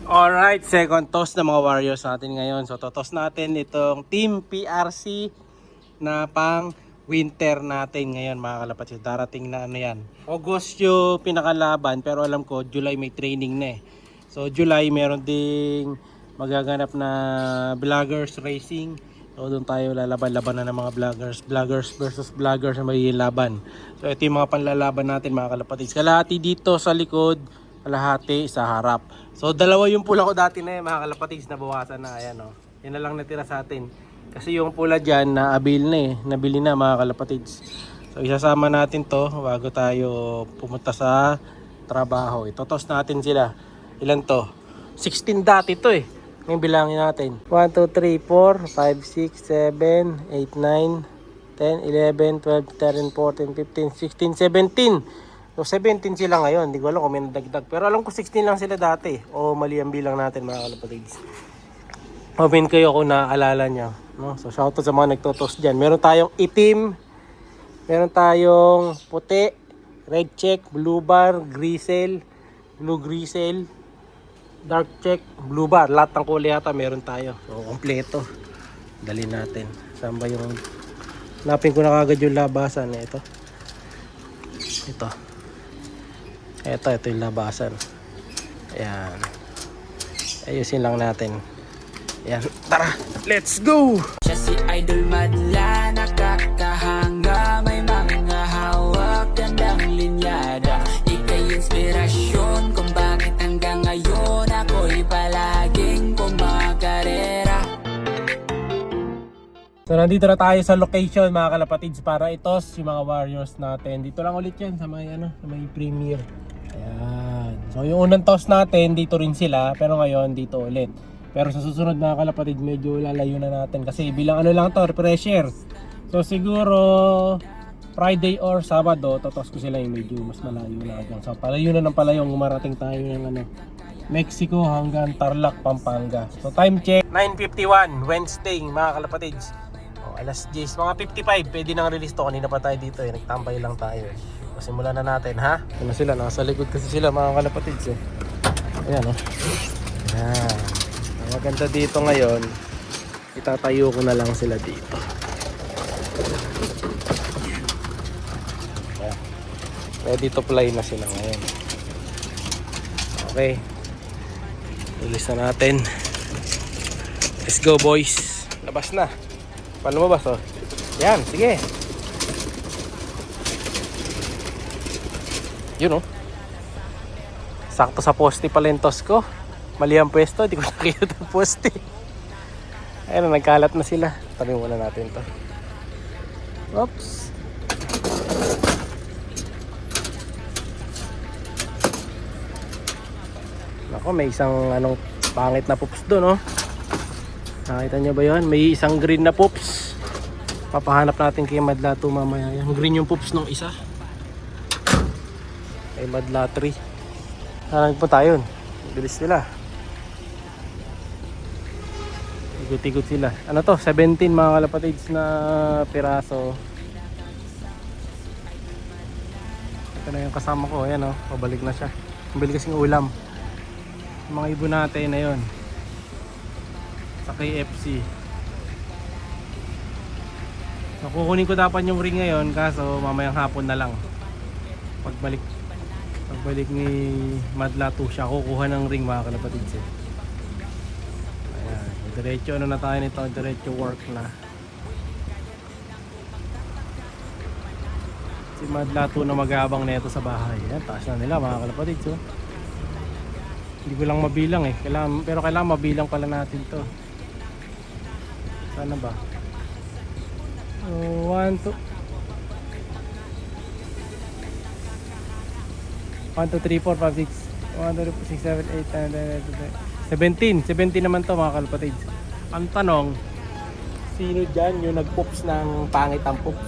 Alright, second toss na mga Warriors natin ngayon. So totos natin itong Team PRC na pang winter natin ngayon mga kalapatid. Darating na ano yan. August yung pinakalaban pero alam ko July may training na eh. So July meron ding magaganap na vloggers racing. So doon tayo lalaban-laban na ng mga vloggers versus vloggers na may laban. So ito yung mga panlalaban natin mga kalapatid. Kalahati dito sa likod, kalahati sa harap. So dalawa yung pula ko dati na mga kalapatids, nabawasan na. Ayan o, yan na lang natira sa atin. Kasi yung pula dyan na-avail na eh, nabili na mga kalapatids. So isasama natin to bago tayo pumunta sa trabaho. Itotos natin sila. Ilan to? 16 dati to eh. Ngayon bilangin natin. 1, 2, 3, 4, 5, 6, 7, 8, 9, 10, 11, 12, 13, 14, 15, 16, 17. So 17 sila ngayon, hindi ko alam kung may nadagdag. Pero alam ko 16 lang sila dati. O mali ang bilang natin mga kalapatids. Comment kayo kung naaalala nyo. No? So shoutout sa mga nagtotos dyan. Meron tayong itim, meron tayong puti, red check, blue bar, grisel, blue grisel, dark check, blue bar. Lahat ng kulay yata meron tayo. So kompleto. Dali natin. Saan ba yung... Hanapin ko na kagad yung labasan. Ito. Ito yung labasan. Ayan. Ayusin lang natin. Ayan. Tara! Let's go! Siya si Idol Madla, nakakahanga, may mga hawak, gandang linyada. Ika'y inspirasyon kung bakit hanggang ngayon ako'y palaging kumakarera. So nandito na tayo sa location mga kalapatids para itos yung mga Warriors natin. Dito lang ulit yan sa may, sa may Premier. Ayan. So yung unang toss natin dito rin sila pero ngayon dito ulit. Pero sa susunod mga kalapatid medyo lalayo na natin kasi bilang ano lang to, refresher. So siguro Friday or Sabado totos ko sila yung medyo mas malayo na dyan. So palayo na ng palayo gumarating tayo ng Mexico hanggang Tarlac, Pampanga. So time check 9:51 Wednesday mga kalapatids. Alas 10, mga 55, pwede nang release to. Kanina pa tayo dito eh, nagtambay lang tayo eh. So, simulan na natin ha. Ano sila, nasa likod kasi sila mga kalapatids eh. Ayan oh. Ayan. Ang maganda dito ngayon, itatayo ko na lang sila dito. Ayan. Ready to fly na sila ngayon. Okay. Release na natin. Let's go boys. Labas na. Paano lumabas oh? Yan, sige. Yun oh. Sakto sa poste pala yung toss ko. Mali ang pwesto, hindi ko nakikita yung poste. Ayun, nagkalat na sila. Tabi muna natin to. Oops. Ako, may isang pangit na pups doon oh. Nakita nyo ba yun? May isang green na pups. Papahanap natin kay Madla 2 mamaya. Yung green yung pups nung isa. Kay Madla 3. Saan po tayo? Bilis nila. Igot-igot sila. Ano to? 17 mga kalapatids na piraso. Ito na yung kasama ko. Ayan o. Pabalik na siya. Pabalik kasing ulam. Yung mga ibon natin na yun. Sa KFC. So, kukunin ko dapat yung ring ngayon kaso mamayang hapon na lang. Pagbalik ni Madla 2 siya kukuha ng ring mga kalapatids eh. Ayan, diretso na tayo nito, diretso work na. Si Madla 2 na mag-aabang nito sa bahay. Ayan, taas na nila mga kalapatids oh. Hindi ko lang mabilang eh. Pero kailangan mabilang pala natin to. Sana ba? 1, 2 1, 2, 3, 4, 5, 6 1, 2, 3, 4, 5, 6, 7, 8, 9, 10, 17 naman to mga kalapatids. Ang tanong, sino dyan yung nag-poops ng pangit ang poops?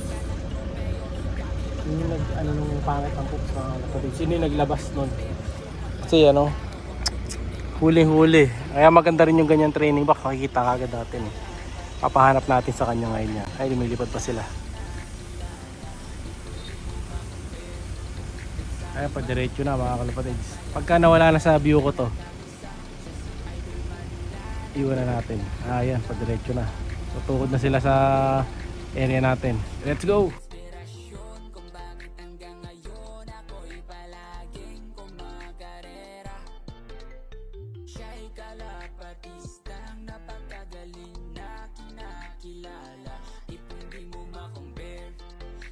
Sino nung pangit ang poops mga kalapatids? Sino yung naglabas nun? Kasi huli-huli. Kaya maganda rin yung ganyan training box. Makikita kagad natin eh. Papahanap natin sa kanya ngayon niya. Ay, lumilipad pa sila. Ayan, pa diretso na mga kalapatids. Pagka nawala na sa view ko to, iwan na natin. Ayan, padiretso na. So tukod na sila sa area natin. Let's go! Inspirasyon kung bakit hanggang ngayon ako'y palaging kumakarera. Siya'y kalapatistang napakagaling na kinakilala. Di mo ma-compare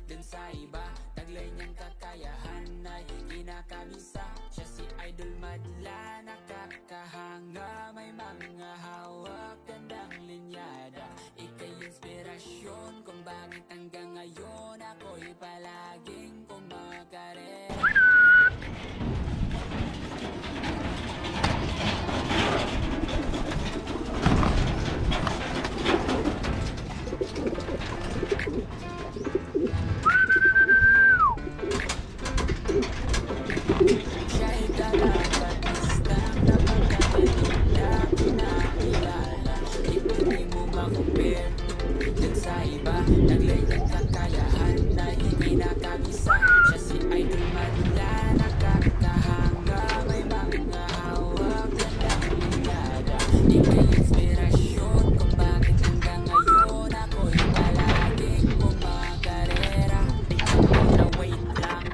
dun sa iba. Taglay niyang kakayahan ay kinakamisa. Siya si Idol Madla, nakakahanga. May mga hawak, gandang linyada. Ika'y inspirasyon kung bakit hanggang ngayon ako'y palaging kumakarera. Siya'y kalapatistang napakagaling na kinakilala. Di mo ma-compare dun sa iba. Taglay ng kakayahan na kinakamisa. Siya si Idol Madla, nakakahanga. May mga hawak, gandang linyada. Ika'y inspirasyon kung bakit hanggang ngayon ako'y palaging kumakarera. Na wait lang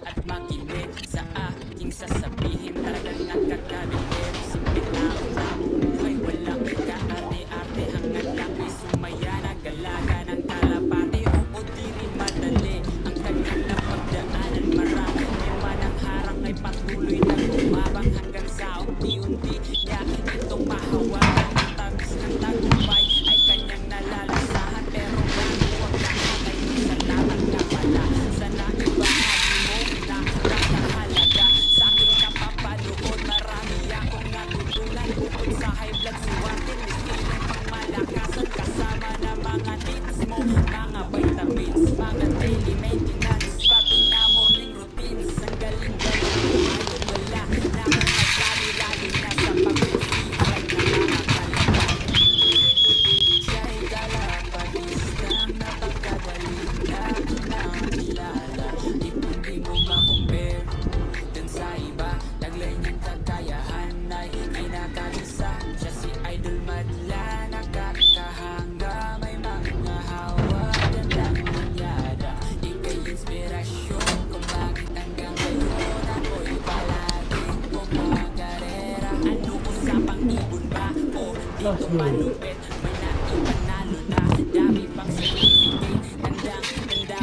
at makinig sa aking sasabihin. Talagang nakakabigit. Simple lang buhay, walang kaarte-arte. Hangad lang ay sumaya, nagalaga ng kalapati. Oo, di rin madali ang kanyang napagdaanan. Marami man ang harang ay patuloy na lumabang hanggang sa unti-unti niya itong mahawakan. Ang tamis ng tagumpay ay kanyang nalalasahan. Pero bago ang lahat ay salamat ka pala sa naibahagi mo na nakahalaga sa aking kapapanood. Marami akong natutunan bukod sa high blood suwatin. Miskiling pangmalakasan kasama na mga tips mo. Mga vitamins, mga daily maintenance, pati na morning routines. Ang galing mo, wala na akong nagsabi, lalo na sa pag-ibigay na nakakalaga. Siya'y kalapatistang napakagaling na kinakilala. Di mo ma-compare dun sa iba. Taglay niyang kakayahan ay kinakamisa. Siya si Idol Madla, nakakahanga. May mga hawak, gandang linyada. Ika'y inspirasyon kung bakit hanggang ngayon ako'y palaging kumakarera. Ano usapang ibon ba? O dito malupit? May naipanalo na, dami pang certificate. Tandang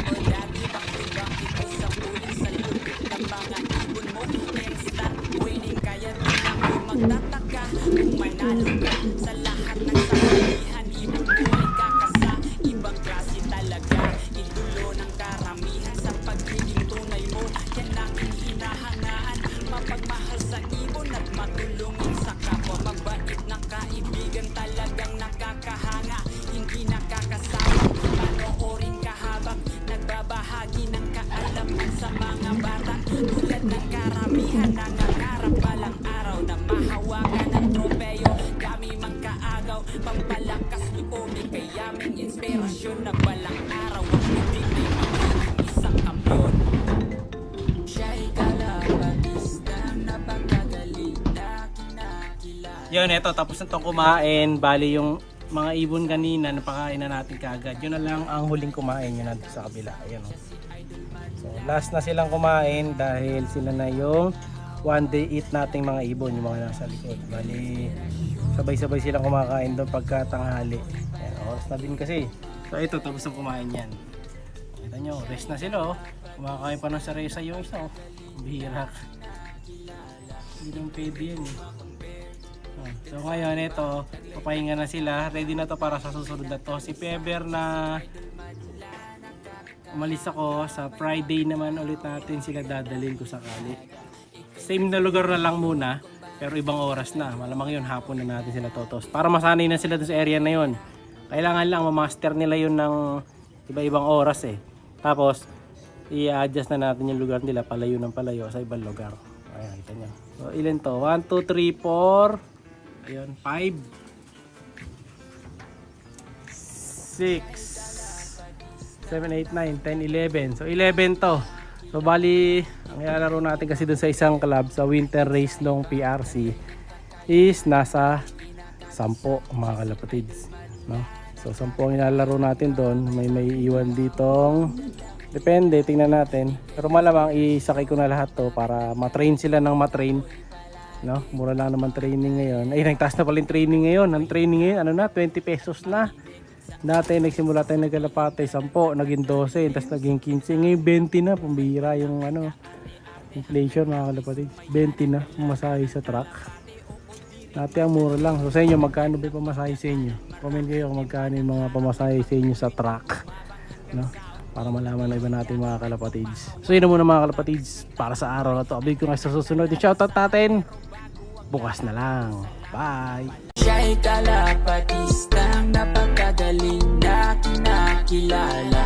o dati pang ibang ito sa puling sa lupit ng mga ibon mo. Instant winning, kaya din ako magtataka kung manalo ka sa lahat ng sasalihan. Ibon mo ay kakasa, ibang klase talaga. Idulo ng karamihan sa pagiging tunay mo. Yan ang hinahangaan, mapagmahal sa ibon at matulungin sa kapwa. Mabait na kaibigan, talagang nakakahanga. Hindi nakakasama, panoorin ka habang nagbabahagi ng kaalaman sa mga bata. Tulad ng karamihan, nangangarap balang araw na mahawakan ng tropeyo. Kami mang kaagaw, pampalakas loob, kayaming inspirasyon na balang araw ang hindi may magiging isang kampiyon. Siya'y kalapatistang napakagaling na kinakilala. Yun, eto, tapos na itong kumain. Bali yung mga ibon kanina, napakain na natin kaagad. Yun na lang ang huling kumain, yun nandun sa kabila. Ayan, oh. So, last na silang kumain dahil sila na yung one day eat nating mga ibon, yung mga nasa likod. Bali, sabay-sabay silang kumakain doon pagka tanghali. Ayan, oras na din kasi. So, ito, tapos na kumain yan. Kita nyo, rest na sila, oh. Kumakain pa ng saresa yung isa, oh. Bihira. Hindi lang pwede yan, eh. So ngayon ito, papahinga na sila. Ready na to para sa susunod na to. Si Peber na umalis ako, sa Friday naman ulit natin sila dadalhin ko sakali. Same na lugar na lang muna, pero ibang oras na. Malamang yun, hapon na natin sila totos. Para masanay na sila dun sa area na yun. Kailangan lang ma-master nila yun ng iba-ibang oras eh. Tapos, i-adjust na natin yung lugar nila, palayo ng palayo sa ibang lugar. Ayan, kita nyo. So ilan to? 1, 2, 3, 4. Ayun, 5, 6, 7, 8, 9, 10, 11. So 11 to. So bali, ang ilalaro natin kasi dun sa isang club sa winter race ng PRC is nasa 10 mga kalapatids, no? So 10 ang ilalaro natin doon. May iwan ditong, depende, tingnan natin, pero malamang isakay ko na lahat to para matrain sila ng matrain, no? Mura lang naman training ngayon. Ay, nagtaas na pala yung training ngayon. Ang training ngayon, ano na, 20 pesos na. Dati nagsimula tayo nagkalapate 10, naging 12, tapos naging 15, ngayon 20 na. Pambihira yung ano, inflation mga kalapatid. 20 na pumasahe sa truck. Dati ang mura lang. So sa inyo, magkano ba yung pamasahe sa inyo? Comment kayo kung magkano yung mga pamasahe sa inyo sa truck, no? Para malaman na iba natin mga kalapatids. So yun na muna mga kalapatids para sa araw na to. Abig ko nga sa susunod yung shoutout natin bukas na lang. Bye! Siya'y kalapatistang napakagaling na kinakilala.